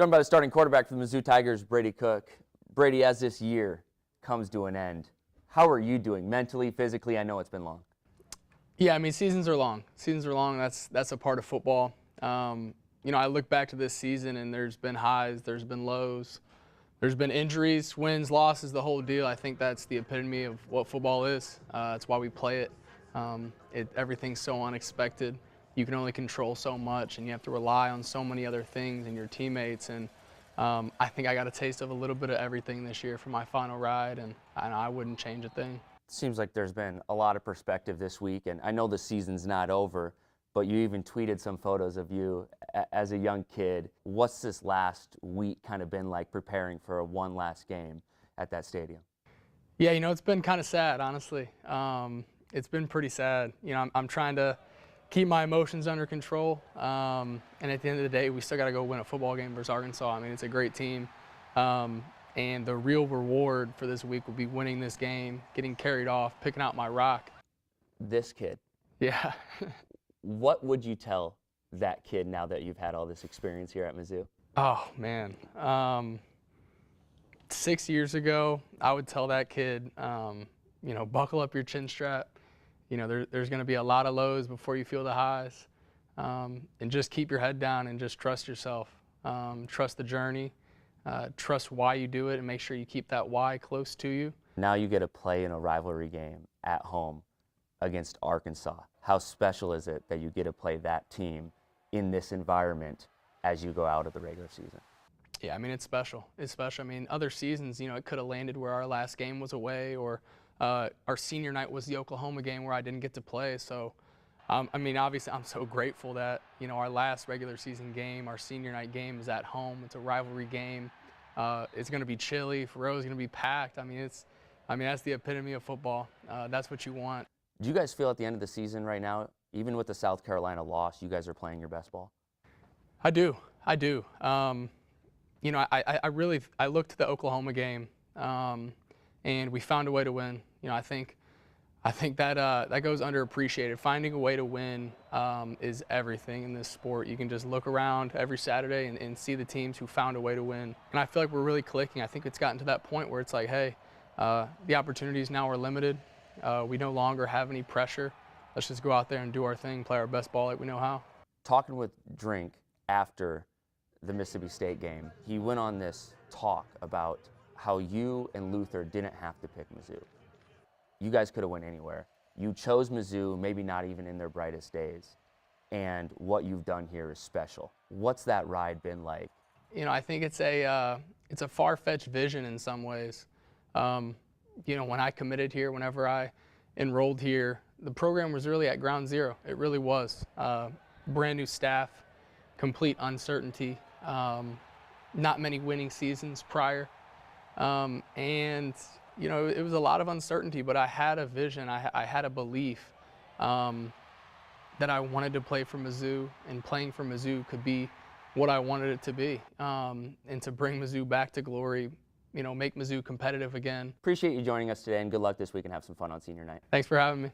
Joined by the starting quarterback for the Mizzou Tigers, Brady Cook. Brady, as this year comes to an end, how are you doing mentally, physically? I know it's been long. Yeah, I mean, seasons are long. Seasons are long. That's a part of football. I look back to this season, and there's been highs, there's been lows, there's been injuries, wins, losses, the whole deal. I think that's the epitome of what football is. That's why we play it. Everything's so unexpected. You can only control so much, and you have to rely on so many other things and your teammates. And I think I got a taste of a little bit of everything this year for my final ride, and I wouldn't change a thing. Seems like there's been a lot of perspective this week, and I know the season's not over, but you even tweeted some photos of you as a young kid. What's this last week kind of been like preparing for one last game at that stadium? Yeah, it's been kind of sad, honestly. It's been pretty sad. I'm trying to keep my emotions under control, and at the end of the day, we still got to go win a football game versus Arkansas. I mean, it's a great team. And the real reward for this week will be winning this game, getting carried off, picking out my rock. This kid. Yeah. What would you tell that kid now that you've had all this experience here at Mizzou? Oh, man. 6 years ago, I would tell that kid, buckle up your chin strap. There's going to be a lot of lows before you feel the highs. And just keep your head down and just trust yourself. Trust the journey. Trust why you do it, and make sure you keep that why close to you. Now you get to play in a rivalry game at home against Arkansas. How special is it that you get to play that team in this environment as you go out of the regular season? Yeah, I mean, it's special. It's special. I mean, other seasons, it could have landed where our last game was away, or our senior night was the Oklahoma game where I didn't get to play. So, obviously, I'm so grateful that, our last regular season game, our senior night game, is at home. It's a rivalry game. It's going to be chilly. Faro's going to be packed. That's the epitome of football. That's what you want. Do you guys feel at the end of the season right now, even with the South Carolina loss, you guys are playing your best ball? I do. I looked at the Oklahoma game, and we found a way to win. I think that goes underappreciated. Finding a way to win is everything in this sport. You can just look around every Saturday and see the teams who found a way to win. And I feel like we're really clicking. I think it's gotten to that point where it's like, hey, the opportunities now are limited. We no longer have any pressure. Let's just go out there and do our thing, play our best ball like we know how. Talking with Drink after the Mississippi State game, he went on this talk about how you and Luther didn't have to pick Mizzou. You guys could have went anywhere. You chose Mizzou, maybe not even in their brightest days, and what you've done here is special. What's that ride been like? I think it's a far-fetched vision in some ways. When I committed here, whenever I enrolled here, the program was really at ground zero. It really was. Brand new staff, complete uncertainty, not many winning seasons prior. It was a lot of uncertainty, but I had a vision. I had a belief that I wanted to play for Mizzou, and playing for Mizzou could be what I wanted it to be, and to bring Mizzou back to glory, make Mizzou competitive again. Appreciate you joining us today, and good luck this week and have some fun on senior night. Thanks for having me.